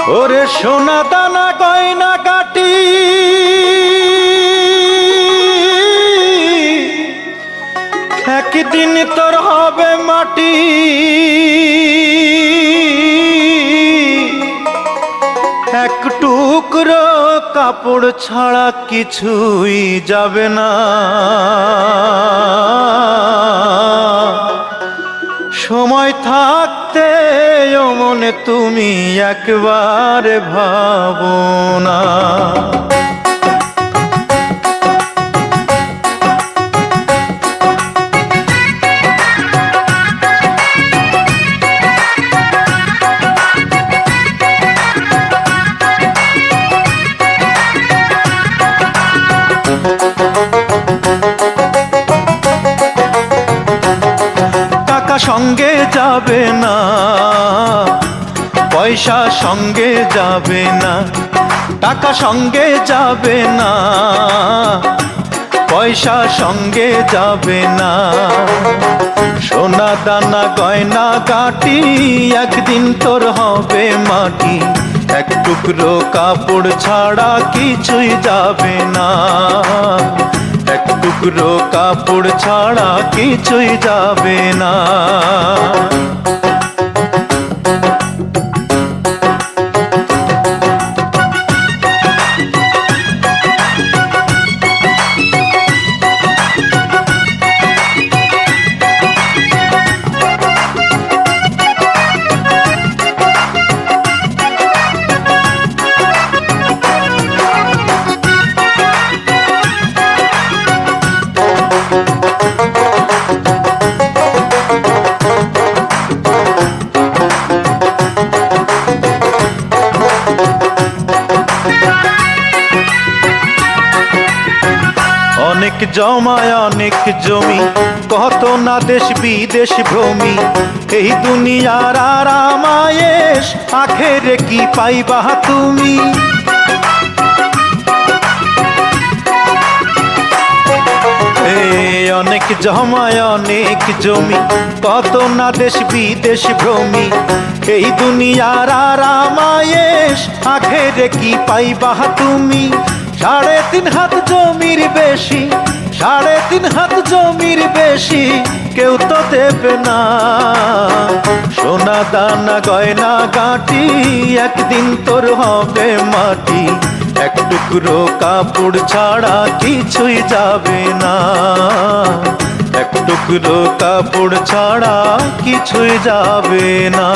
ওরে সোনা দানা গয়না কাটি একদিন তোর হবে মাটি। এক টুকরো কাপড় ছাড়া কিছুই যাবে না। সময় থাকতে ও মনে তুমি একবার ভাবো না। টাকা সঙ্গে যাবে না, পয়সা সঙ্গে যাবে না। টাকা সঙ্গে যাবে না, পয়সা সঙ্গে যাবে না। সোনা দানা গয়না গাটি একদিন তোর হবে মাটি। এক টুকরো কাপড় ছাড়া কিছুই যাবে না। এক টুকরো কাপড় ছাড়া কিছুই যাবে না। অনেক জমায় অনেক জমি, কত না দেশ বিদেশ ভ্রমি। এই দুনিয়ার আরাম আয়েশ আখেরে কি পাইবা তুমি। অনেক জমায় অনেক জমি, কত না দেশ বিদেশ ভ্রমি। এই দুনিয়ার আরাম আয়েশ আখেরে কি পাইবা তুমি। 3.5 হাত জমির বেশি, 3.5 হাত জমির বেশি কেউ তো দেবে না। সোনা দানা গয়না গাটি একদিন তোর হবে মাটি। এক টুকরো কাপড় ছাড়া কিছুই যাবে না। এক টুকরো কাপড় ছাড়া কিছুই যাবে না।